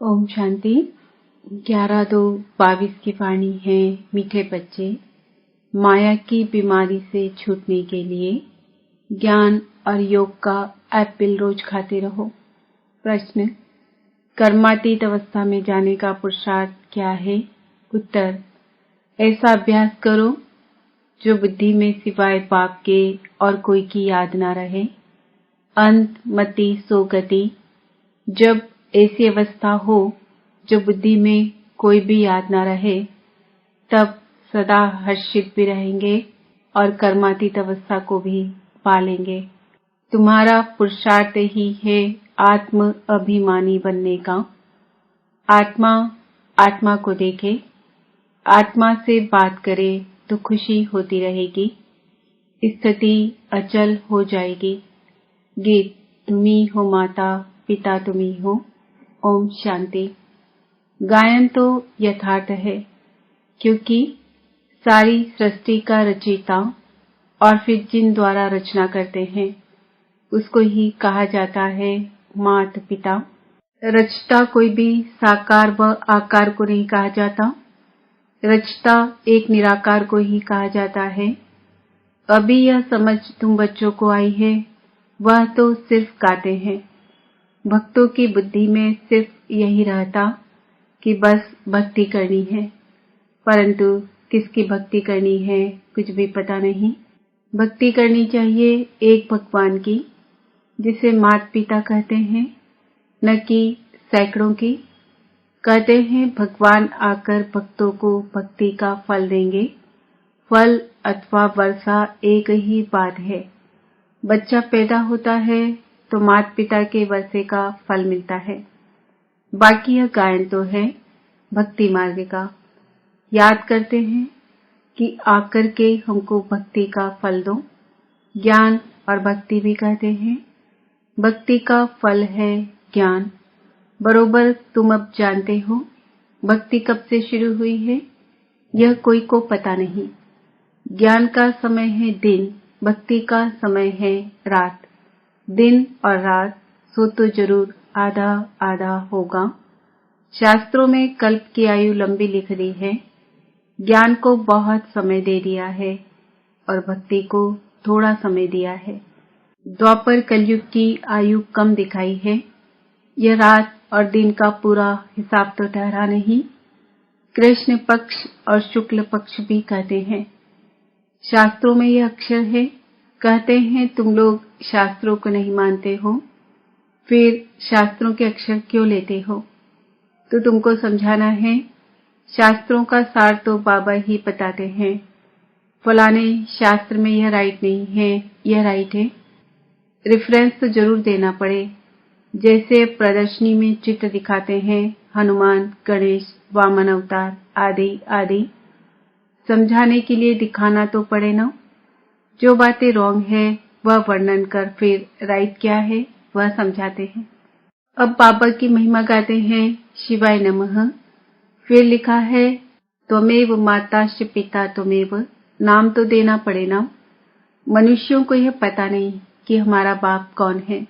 ओम शांति। 11/2/22 की वाणी है। मीठे बच्चे, माया की बीमारी से छूटने के लिए ज्ञान और योग का एप्पल रोज खाते रहो। प्रश्न, कर्मातीत अवस्था में जाने का पुरुषार्थ क्या है? उत्तर, ऐसा अभ्यास करो जो बुद्धि में सिवाय बाप के और कोई की याद ना रहे। अंत मति सो गति। जब ऐसी अवस्था हो जो बुद्धि में कोई भी याद ना रहे, तब सदा हर्षित भी रहेंगे और कर्मातीत अवस्था को भी पालेंगे। तुम्हारा पुरुषार्थ ही है आत्म अभिमानी बनने का। आत्मा आत्मा को देखे, आत्मा से बात करे तो खुशी होती रहेगी, स्थिति अचल हो जाएगी। गीत, तुम्ही हो माता पिता तुम्ही हो। ओम शांति। गायन तो यथार्थ है, क्योंकि सारी सृष्टि का रचयिता और फिर जिन द्वारा रचना करते हैं उसको ही कहा जाता है माता पिता। रचता कोई भी साकार व आकार को नहीं कहा जाता, रचता एक निराकार को ही कहा जाता है। अभी यह समझ तुम बच्चों को आई है, वह तो सिर्फ गाते हैं। भक्तों की बुद्धि में सिर्फ यही रहता कि बस भक्ति करनी है, परंतु किसकी भक्ति करनी है कुछ भी पता नहीं। भक्ति करनी चाहिए एक भगवान की, जिसे माता पिता कहते हैं, न कि सैकड़ों की। कहते हैं भगवान आकर भक्तों को भक्ति का फल देंगे। फल अथवा वर्षा एक ही बात है। बच्चा पैदा होता है तो माता पिता के वर्षे का फल मिलता है। बाकी यह गायन तो है भक्ति मार्ग का। याद करते हैं कि आकर के हमको भक्ति का फल दो। ज्ञान और भक्ति भी कहते हैं। भक्ति का फल है ज्ञान। बरोबर तुम अब जानते हो भक्ति कब से शुरू हुई है, यह कोई को पता नहीं। ज्ञान का समय है दिन, भक्ति का समय है रात। दिन और रात सो तो जरूर आधा आधा होगा। शास्त्रों में कल्प की आयु लंबी लिख दी है। ज्ञान को बहुत समय दे दिया है और भक्ति को थोड़ा समय दिया है। द्वापर कलयुग की आयु कम दिखाई है। यह रात और दिन का पूरा हिसाब तो ठहरा नहीं। कृष्ण पक्ष और शुक्ल पक्ष भी कहते हैं। शास्त्रों में यह अक्षर है। कहते हैं तुम लोग शास्त्रों को नहीं मानते हो, फिर शास्त्रों के अक्षर क्यों लेते हो? तो तुमको समझाना है, शास्त्रों का सार तो बाबा ही बताते हैं। फलाने शास्त्र में यह राइट नहीं है, यह राइट है। रेफरेंस तो जरूर देना पड़े। जैसे प्रदर्शनी में चित्र दिखाते हैं, हनुमान, गणेश, वामन अवतार आदि आदि। समझाने के लिए दिखाना तो पड़े ना। जो बातें रॉन्ग है वह वर्णन कर फिर राइट क्या है वह समझाते हैं। अब बाबा की महिमा गाते हैं, शिवाय नमः। फिर लिखा है त्वमेव माताश्च पिता त्वमेव। नाम तो देना पड़े ना। मनुष्यों को यह पता नहीं कि हमारा बाप कौन है।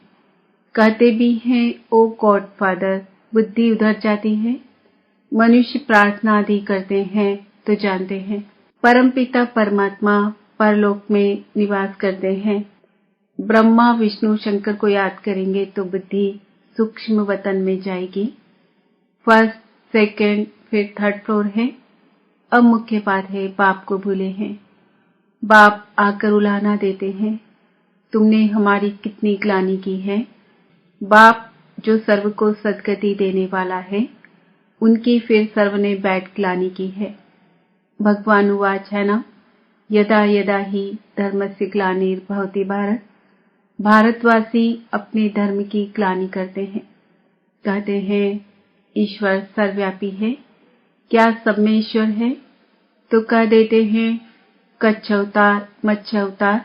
कहते भी हैं ओ गॉड फादर, बुद्धि उधर जाती है। मनुष्य प्रार्थना आदि करते हैं तो जानते हैं परमपिता परमात्मा परलोक में निवास करते हैं। ब्रह्मा विष्णु शंकर को याद करेंगे तो बुद्धि सूक्ष्म वतन में जाएगी। फर्स्ट, सेकंड, फिर थर्ड फ्लोर है। अब मुख्य बात है, बाप को भूले हैं। बाप आकर उलाहना देते हैं, तुमने हमारी कितनी ग्लानि की है। बाप जो सर्व को सद्गति देने वाला है, उनकी फिर सर्व ने बैठ ग्लानि की है। भगवान उवाच है ना, यदा यदा ही धर्मस्य ग्लानिर्भवति भारत। भारतवासी अपने धर्म की ग्लानि करते हैं। कहते हैं ईश्वर सर्वव्यापी है, क्या सब में ईश्वर है? तो कह देते हैं कच्छ अवतार, मत्स्य अवतार,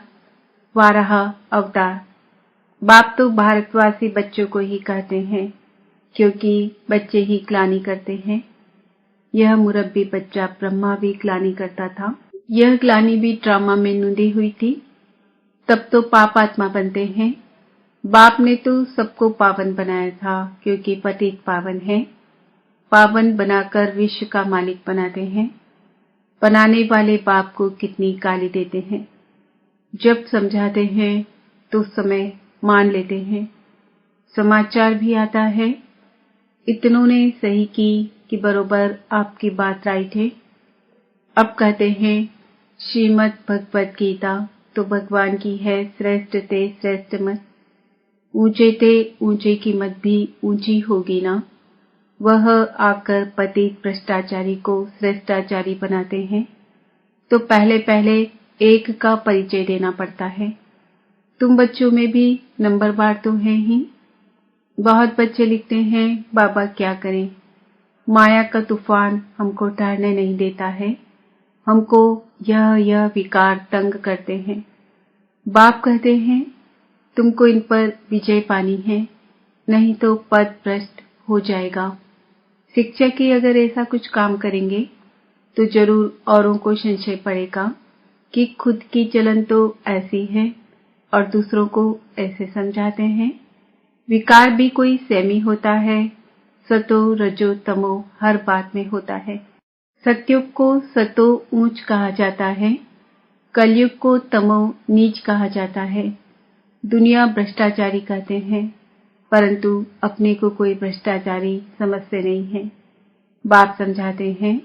वाराह अवतार। बाप तो भारतवासी बच्चों को ही कहते हैं, क्योंकि बच्चे ही ग्लानि करते हैं। यह मुरब्बी बच्चा ब्रह्मा भी ग्लानि करता था। यह ग्लानि भी ड्रामा में नूंदी हुई थी। तब तो पाप आत्मा बनते हैं। बाप ने तो सबको पावन बनाया था, क्योंकि पतित पावन है। पावन बनाकर विश्व का मालिक बनाते हैं। बनाने वाले बाप को कितनी गाली देते हैं। जब समझाते हैं तो उस समय मान लेते हैं। समाचार भी आता है, इतनों ने सही की कि बरोबर आपकी बात राइट है। अब कहते हैं श्रीमद् भगवत गीता तो भगवान की है, श्रेष्ठ ते श्रेष्ठ मत। ऊंचे ते ऊंचे की मत भी ऊंची होगी ना। वह आकर पतित भ्रष्टाचारी को श्रेष्ठाचारी बनाते हैं तो पहले पहले एक का परिचय देना पड़ता है। तुम बच्चों में भी नंबरवार तो हैं ही। बहुत बच्चे लिखते हैं बाबा क्या करें, माया का तूफान हमको ठहरने नहीं देता है, हमको यह विकार तंग करते हैं। बाप कहते हैं तुमको इन पर विजय पानी है, नहीं तो पद भ्रष्ट हो जाएगा। शिक्षक ही अगर ऐसा कुछ काम करेंगे तो जरूर औरों को संशय पड़ेगा कि खुद की चलन तो ऐसी है और दूसरों को ऐसे समझाते हैं। विकार भी कोई सेमी होता है, सतो रजो तमो हर बात में होता है। सत्युग को सतो ऊंच कहा जाता है, कलयुग को तमो नीच कहा जाता है। दुनिया भ्रष्टाचारी कहते हैं, परंतु अपने को कोई भ्रष्टाचारी समझते नहीं है। बाप समझाते हैं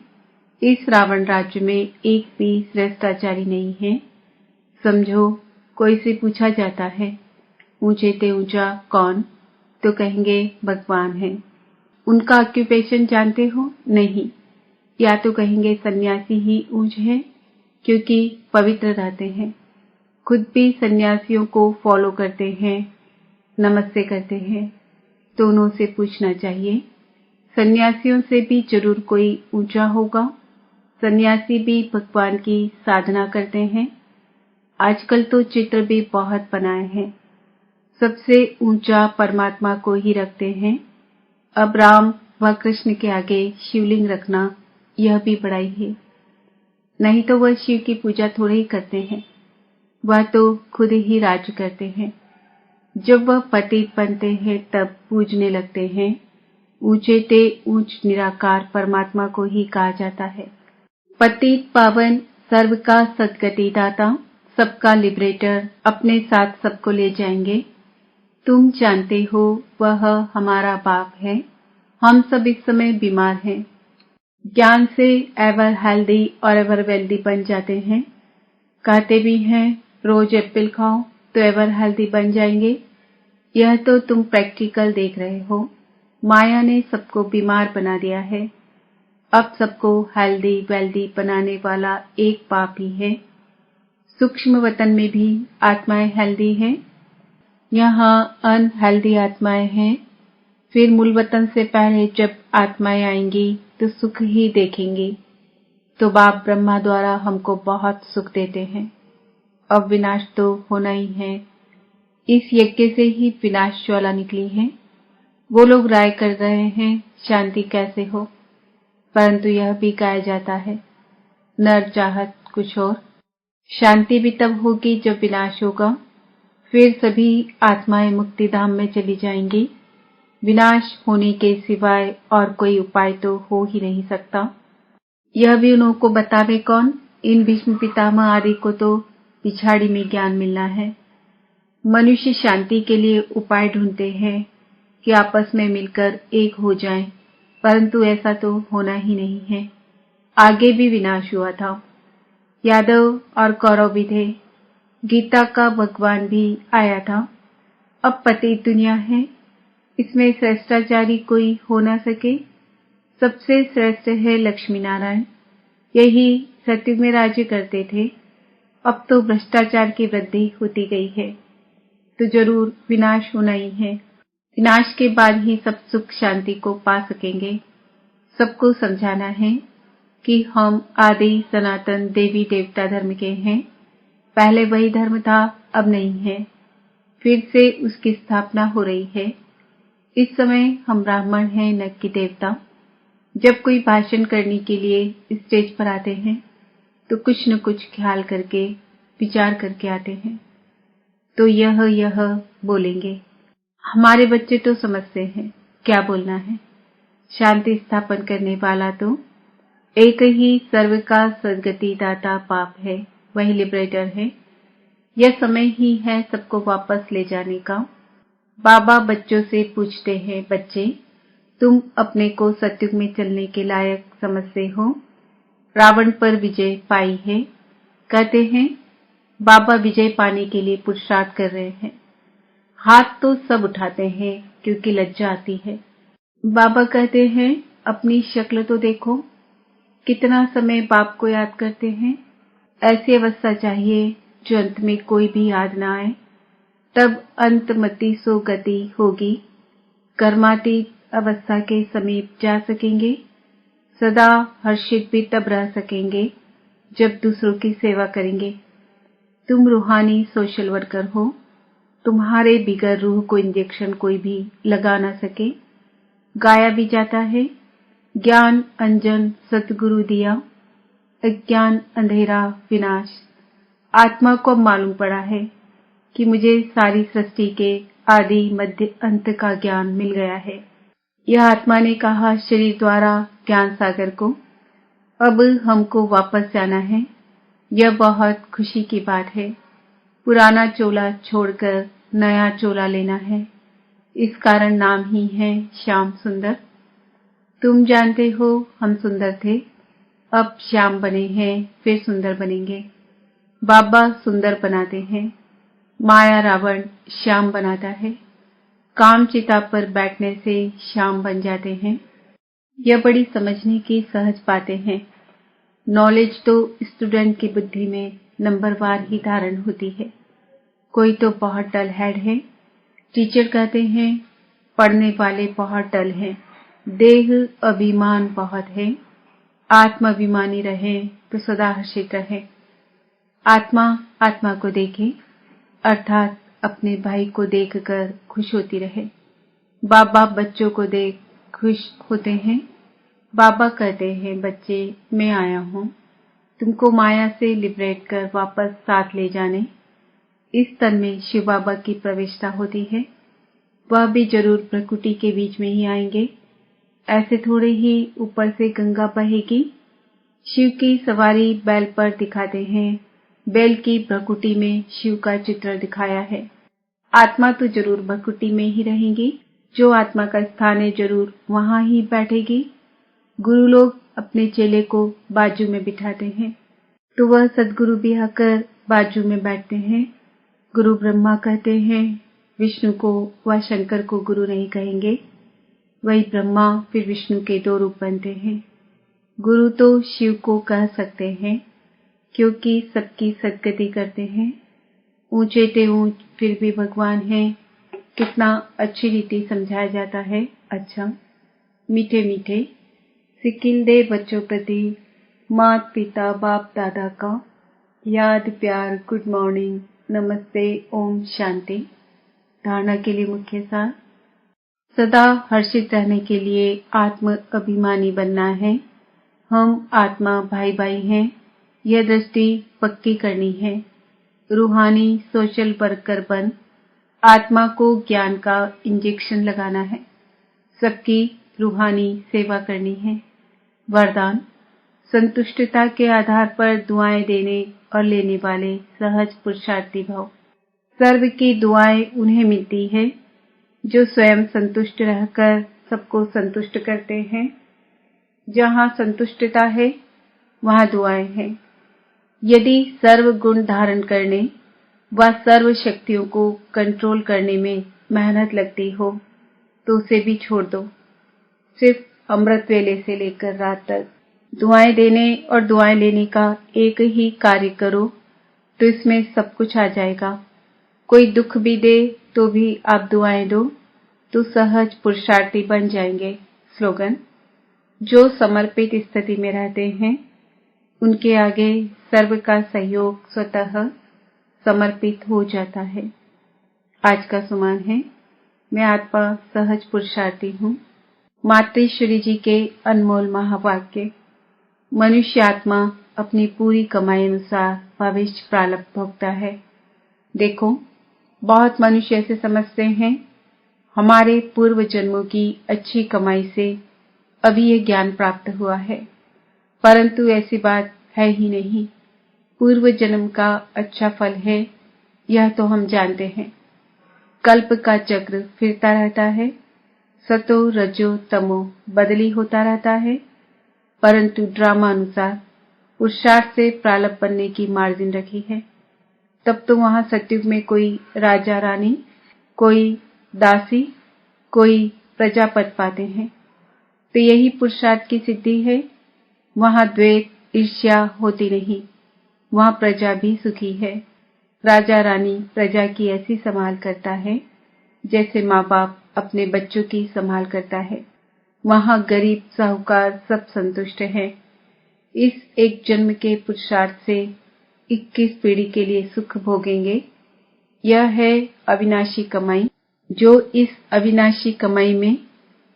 इस रावण राज्य में एक भी श्रेष्ठाचारी नहीं है। समझो कोई से पूछा जाता है ऊंचे ते ऊंचा कौन, तो कहेंगे भगवान है। उनका ऑक्यूपेशन जानते हो? नहीं। या तो कहेंगे सन्यासी ही ऊंच है क्योंकि पवित्र रहते हैं, खुद भी सन्यासियों को फॉलो करते हैं, नमस्ते करते हैं। तो उनसे पूछना चाहिए सन्यासियों से भी जरूर कोई ऊंचा होगा। सन्यासी भी भगवान की साधना करते हैं। आजकल तो चित्र भी बहुत बनाए हैं, सबसे ऊंचा परमात्मा को ही रखते हैं। अब राम व कृष्ण के आगे शिवलिंग रखना यह भी बड़ाई है। नहीं तो वह शिव की पूजा थोड़े ही करते हैं, वह तो खुद ही राज्य करते हैं। जब वह पतित बनते हैं तब पूजने लगते हैं। ऊंचे ते ऊंच निराकार परमात्मा को ही कहा जाता है। पतित पावन सर्व का सद्गति दाता, सबका लिबरेटर, अपने साथ सबको ले जाएंगे। तुम जानते हो वह हमारा बाप है। हम सब इस समय बीमार हैं। ज्ञान से एवर हेल्दी और एवर वेल्दी बन जाते हैं। कहते भी हैं रोज एप्पल खाओ तो एवर हेल्दी बन जाएंगे। यह तो तुम प्रैक्टिकल देख रहे हो। माया ने सबको बीमार बना दिया है। अब सबको हेल्दी वेल्दी बनाने वाला एक बाप ही है। सूक्ष्म वतन में भी आत्माएं हेल्दी हैं, यहाँ अनहेल्दी आत्माएं हैं। फिर मूल वतन से पहले जब आत्माएं आएंगी तो सुख ही देखेंगी। तो बाप ब्रह्मा द्वारा हमको बहुत सुख देते हैं। अब विनाश तो होना ही है। इस यज्ञ से ही विनाश ज्वाला निकली है। वो लोग राय कर रहे हैं शांति कैसे हो, परंतु यह भी कहा जाता है नर चाहत कुछ और। शांति भी तब होगी जब विनाश होगा। फिर सभी आत्माएं मुक्ति धाम में चली जाएंगी। विनाश होने के सिवाय और कोई उपाय तो हो ही नहीं सकता। यह भी उन्हों को बतावे कौन? इन भीष्म पितामह आदि को तो पिछाड़ी में ज्ञान मिलना है। मनुष्य शांति के लिए उपाय ढूंढते हैं कि आपस में मिलकर एक हो जाएं, परंतु ऐसा तो होना ही नहीं है। आगे भी विनाश हुआ था। यादव और कौरव भी थे। गीता का भगवान भी आया था। अब पतित दुनिया है, इसमें श्रेष्ठाचारी कोई हो ना सके। सबसे श्रेष्ठ है लक्ष्मी नारायण, यही सत्युग में राज्य करते थे। अब तो भ्रष्टाचार की वृद्धि होती गई है, तो जरूर विनाश होना ही है। विनाश के बाद ही सब सुख शांति को पा सकेंगे। सबको समझाना है कि हम आदि सनातन देवी देवता धर्म के हैं। पहले वही धर्म था, अब नहीं है। फिर से उसकी स्थापना हो रही है। इस समय हम ब्राह्मण हैं, न कि देवता। जब कोई भाषण करने के लिए स्टेज पर आते हैं तो कुछ न कुछ ख्याल करके विचार करके आते हैं। तो यह बोलेंगे। हमारे बच्चे तो समझते हैं क्या बोलना है। शांति स्थापन करने वाला तो एक ही सर्व का सद्गति दाता पाप है, वही लिबरेटर है। यह समय ही है सबको वापस ले जाने का। बाबा बच्चों से पूछते हैं, बच्चे तुम अपने को सत्युग में चलने के लायक समझते हो? रावण पर विजय पाई है। कहते हैं बाबा विजय पाने के लिए पुरुषार्थ कर रहे हैं। हाथ तो सब उठाते हैं क्योंकि लज्जा आती है। बाबा कहते हैं अपनी शक्ल तो देखो, कितना समय बाप को याद करते हैं। ऐसी अवस्था चाहिए जो अंत में कोई भी याद ना आए, तब अंतमति सो गति होगी। कर्मातीत अवस्था के समीप जा सकेंगे। सदा हर्षित भी तब रह सकेंगे जब दूसरों की सेवा करेंगे। तुम रूहानी सोशल वर्कर हो। तुम्हारे बिगर रूह को इंजेक्शन कोई भी लगा ना सके। गाया भी जाता है, ज्ञान अंजन सतगुरु दिया, अज्ञान अंधेरा विनाश। आत्मा को मालूम पड़ा है कि मुझे सारी सृष्टि के आदि मध्य अंत का ज्ञान मिल गया है। यह आत्मा ने कहा शरीर द्वारा ज्ञान सागर को। अब हमको वापस जाना है। यह बहुत खुशी की बात है। पुराना चोला छोड़कर नया चोला लेना है। इस कारण नाम ही है श्याम सुंदर। तुम जानते हो हम सुंदर थे, अब श्याम बने हैं, फिर सुंदर बनेंगे। बाबा सुंदर बनाते हैं, माया रावण श्याम बनाता है। काम चिता पर बैठने से श्याम बन जाते हैं। यह बड़ी समझने की सहज बातें हैं। नॉलेज तो स्टूडेंट की बुद्धि में नंबरवार ही धारण होती है। कोई तो बहुत डल हेड है। टीचर कहते हैं पढ़ने वाले बहुत डल हैं। देह अभिमान बहुत है। आत्माभिमानी रहे तो सदा हर्षित रहे। आत्मा आत्मा को देखे, अर्थात अपने भाई को देखकर खुश होती रहे। बाबा बच्चों को देख खुश होते हैं। बाबा कहते हैं बच्चे मैं आया हूँ तुमको माया से लिबरेट कर वापस साथ ले जाने। इस तन में शिव बाबा की प्रविष्टा होती है। वह भी जरूर प्रकृति के बीच में ही आएंगे। ऐसे थोड़े ही ऊपर से गंगा बहेगी। शिव की सवारी बैल पर दिखाते हैं। बैल की प्रकृति में शिव का चित्र दिखाया है। आत्मा तो जरूर प्रकृति में ही रहेगी। जो आत्मा का स्थान है जरूर वहां ही बैठेगी। गुरु लोग अपने चेले को बाजू में बिठाते हैं तो वह सदगुरु भी आकर बाजू में बैठते हैं। गुरु ब्रह्मा कहते हैं विष्णु को व शंकर को गुरु नहीं कहेंगे। वही ब्रह्मा फिर विष्णु के दो रूप बनते हैं। गुरु तो शिव को कह सकते हैं क्योंकि सबकी सदगति करते हैं। ऊंचे ते ऊंच फिर भी भगवान है। कितना अच्छी रीति समझाया जाता है। अच्छा मीठे मीठे सिकिल दे बच्चों प्रति मात पिता बाप दादा का याद प्यार गुड मॉर्निंग नमस्ते ओम शांति। धारणा के लिए मुख्य सार, सदा हर्षित रहने के लिए आत्म अभिमानी बनना है। हम आत्मा भाई भाई हैं, यह दृष्टि पक्की करनी है। रूहानी सोशल वर्कर बन आत्मा को ज्ञान का इंजेक्शन लगाना है। सबकी रूहानी सेवा करनी है। वरदान, संतुष्टता के आधार पर दुआएं देने और लेने वाले सहज पुरुषार्थी भाव। सर्व की दुआएं उन्हें मिलती है जो स्वयं संतुष्ट रहकर सबको संतुष्ट करते हैं। जहां संतुष्टता है वहां दुआएं हैं। यदि सर्व गुण धारण करने व सर्व शक्तियों को कंट्रोल करने में मेहनत लगती हो तो उसे भी छोड़ दो। सिर्फ अमृत वेले से लेकर रात तक दुआएं देने और दुआएं लेने का एक ही कार्य करो तो इसमें सब कुछ आ जाएगा। कोई दुख भी दे तो भी आप दुआएं दो तो सहज पुरुषार्थी बन जाएंगे। स्लोगन, जो समर्पित स्थिति में रहते हैं उनके आगे सर्व का सहयोग स्वतः समर्पित हो जाता है। आज का सुमान है, मैं आत्मा सहज पुरुषार्थी हूँ। मातृश्वरी जी के अनमोल महावाक्य, मनुष्य आत्मा अपनी पूरी कमाई अनुसार भविष्य प्रारब्ध भोगता है। देखो, बहुत मनुष्य ऐसे समझते हैं हमारे पूर्व जन्मों की अच्छी कमाई से अभी ये ज्ञान प्राप्त हुआ है, परंतु ऐसी बात है ही नहीं। पूर्व जन्म का अच्छा फल है, यह तो हम जानते हैं। कल्प का चक्र फिरता रहता है, सतो रजो तमो बदली होता रहता है, परंतु ड्रामा अनुसार पुरुषार्थ से प्रारब्ध बनने की मार्जिन रखी है। तब तो वहां सतयुग में कोई राजा रानी, कोई दासी, कोई प्रजापति पाते हैं। तो यही पुरुषार्थ की सिद्धि है। वहां द्वेष ईर्ष्या होती नहीं, वहां प्रजा भी सुखी है। राजा रानी प्रजा की ऐसी संभाल करता है जैसे माँ बाप अपने बच्चों की संभाल करता है। वहां गरीब साहूकार सब संतुष्ट है। इस एक जन्म के पुरुषार्थ से 21 पीढ़ी के लिए सुख भोगेंगे। यह है अविनाशी कमाई। जो इस अविनाशी कमाई में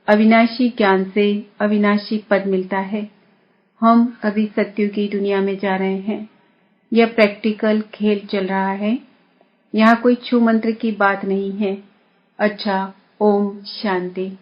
अविनाशी ज्ञान से अविनाशी पद मिलता है। हम अभी सत्युग की दुनिया में जा रहे हैं। यह प्रैक्टिकल खेल चल रहा है। यहाँ कोई छू मंत्र की बात नहीं है। अच्छा, ओम शांति।